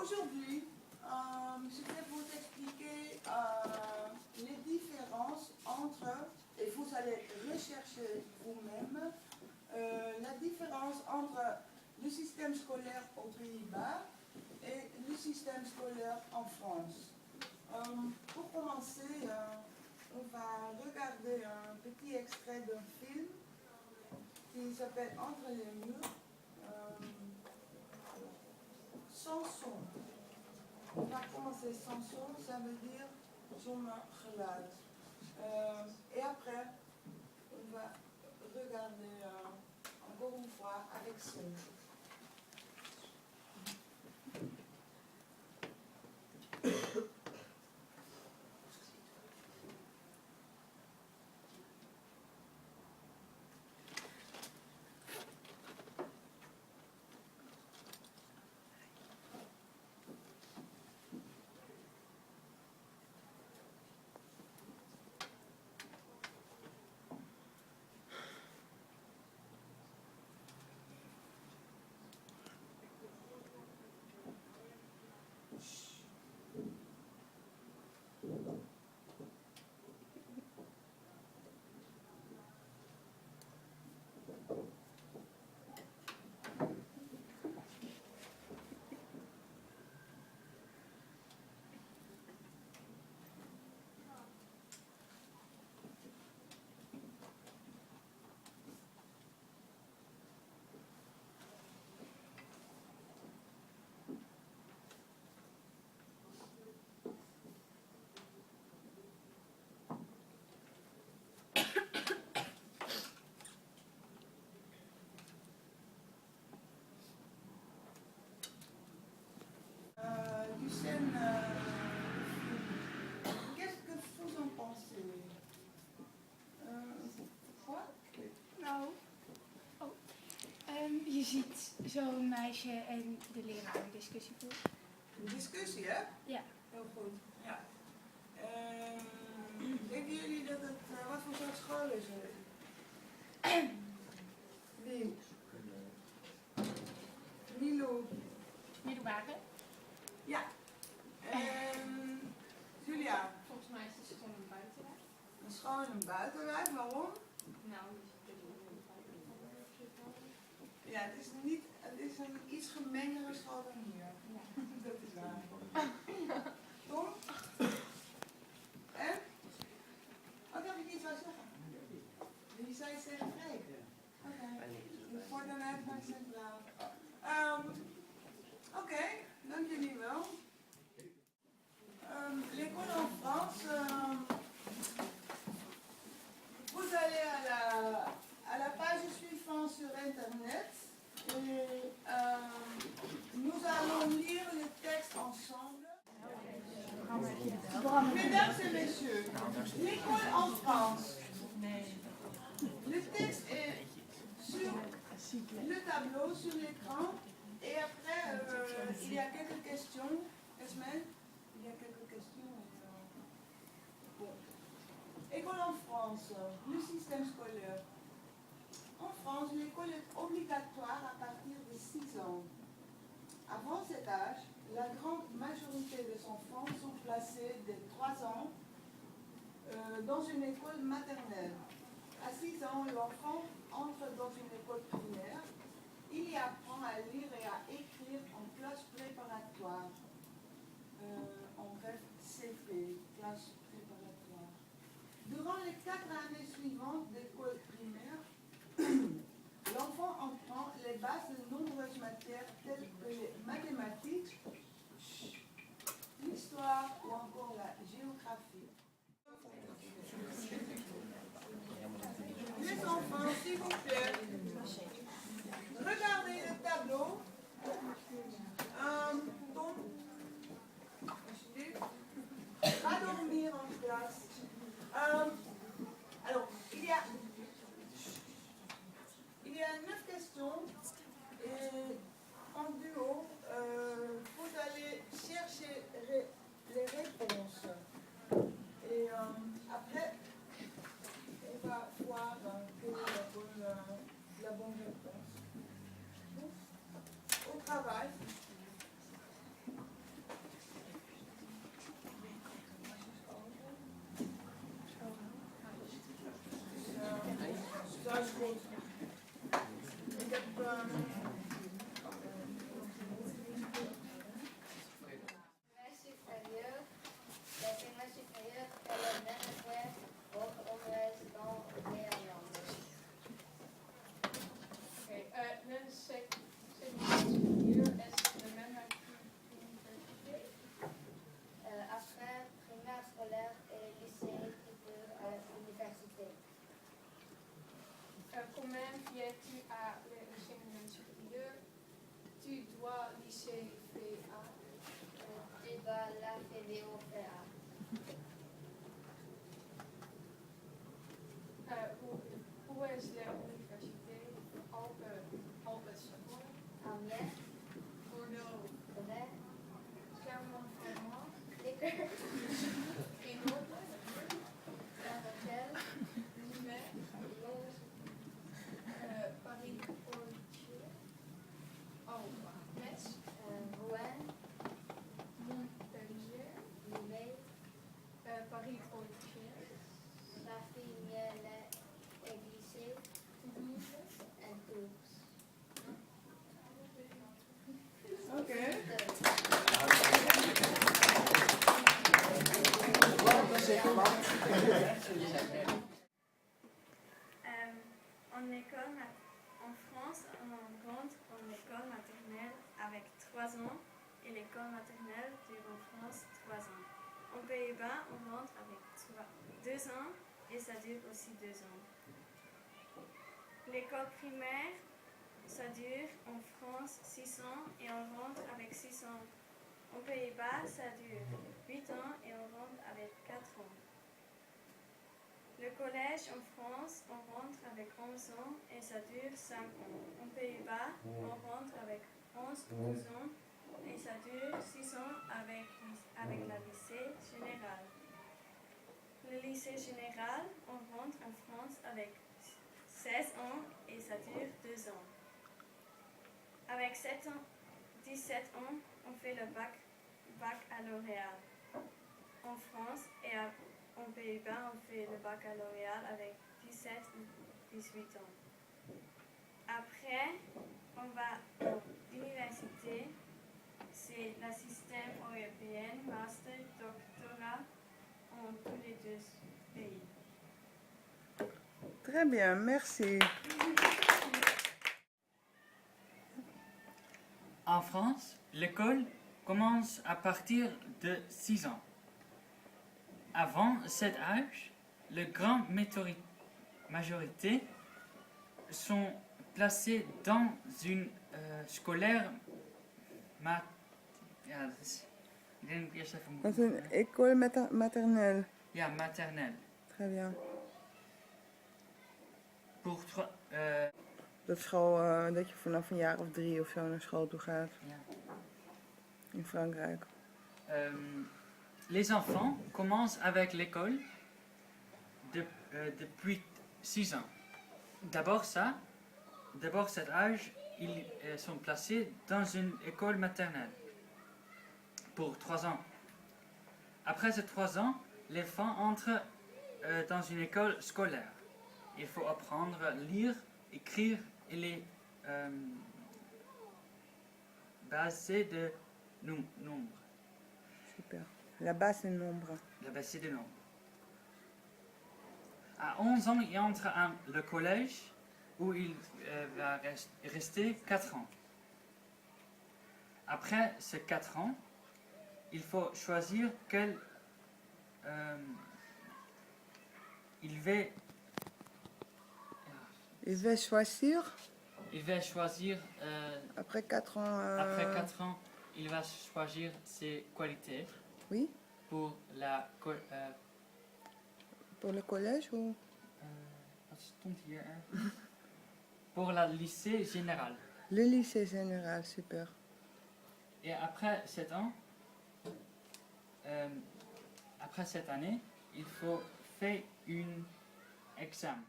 Aujourd'hui, je vais vous expliquer les différences entre, et vous allez rechercher vous-même, la différence entre le système scolaire aux Pays-Bas et le système scolaire en France. Pour commencer, on va regarder un petit extrait d'un film qui s'appelle Entre les murs. Chanson. On va commencer chanson, ça veut dire zonder geluid. Et après, on va regarder encore une fois avec son. Qu'est-ce que vous en pensez? Quoi? Nou, je ziet zo'n meisje en de leraar een discussie voeren. Een discussie, hè? Ja. Heel goed. Ja. Denken jullie dat het, wat voor soort school is het? Wie? Milo. Middelbare? Ja. Julia. Volgens mij is het gewoon een buitenwijk. Een school in een buitenwijk, waarom? Nou, Ja, het is een iets gemengere school dan hier. ja. Dat is waar. Tom? En? Oh, dat ik iets wou zeggen. Je zei het tegen Freek. Oké. De voordanheid van Centraal. Oké, dank jullie wel. L'école en France, vous allez à la page suivante sur Internet et nous allons lire le texte ensemble. Mesdames et messieurs, l'école en France. Le texte est sur le tableau, sur l'écran, et après il y a quelques questions. Esmel, il y a quelques questions. Bon. École en France, le système scolaire. En France, l'école est obligatoire à partir de 6 ans. Avant cet âge, la grande majorité des enfants sont placés dès 3 ans dans une école maternelle. À 6 ans, l'enfant entre dans une école primaire. Il y apprend à lire et à écrire en classe préparatoire. En bref, CP, classe préparatoire. Durant les 4 années suivantes d'école primaire, l'enfant apprend les bases de nombreuses matières telles que les mathématiques, l'histoire ou encore la géographie. Les enfants, s'il vous plaît, regardez le tableau. fait opéra? Hoe is de universiteit Albert School? Anglais? Bordeaux. Vrai? Clermont-Ferrand. Liquor? Grenoble. La Rochelle? Nimet. Lourdes? Paris-Poitiers. Oh, Metz. Rouen? Montpellier. Limay? Paris-Poitiers. Raffigny-Église? Toulouse. En Tours? Oké. En France, on rentre en école maternelle avec 3 ans et l'école maternelle dure en France 3 ans. En Pays-Bas, on rentre avec 2 ans et ça dure aussi 2 ans. L'école primaire, ça dure en France 6 ans et on rentre avec 6 ans. En Pays-Bas, ça dure 8 ans et on rentre avec 4 ans. Le collège en France, on rentre avec 11 ans et ça dure 5 ans. En Pays-Bas, on rentre avec 11-12 ans et ça dure 6 ans avec le lycée général. Le lycée général, on rentre en France avec 16 ans et ça dure 2 ans. Avec 17 ans, on fait le baccalauréat. En France et en Pays-Bas, on fait le baccalauréat avec 17 ou 18 ans. Après, on va à l'université. C'est le système européen, master, doctorat en tous les 2 pays. Très bien, merci. En France, l'école commence à partir de 6 ans. Avant cet âge, la grande majorité sont placés dans une scolaire Dat is een école maternelle. maternelle. Très bien. Pour Dat school, dat je vanaf een jaar of 3 of zo naar school toe gaat. In Frankrijk. Les enfants commencent avec l'école depuis 6 ans. D'abord cet âge, ils sont placés dans une école maternelle pour 3 ans. Après ces 3 ans, l'enfant entre dans une école scolaire. Il faut apprendre à lire, écrire et les bases de nombres. Super. La base des nombres. La base de nombres. À 11 ans, il entre à le collège où il va rester 4 ans. Après ces 4 ans, il faut choisir quel il va choisir. Il va choisir. Après 4 ans. Après 4 ans, il va choisir ses qualités. Oui. Pour la. Pour le collège ou? Wat stond hier? Pour le lycée général. Le lycée général, super. Et après 7 ans, après cette année, il faut faire un examen.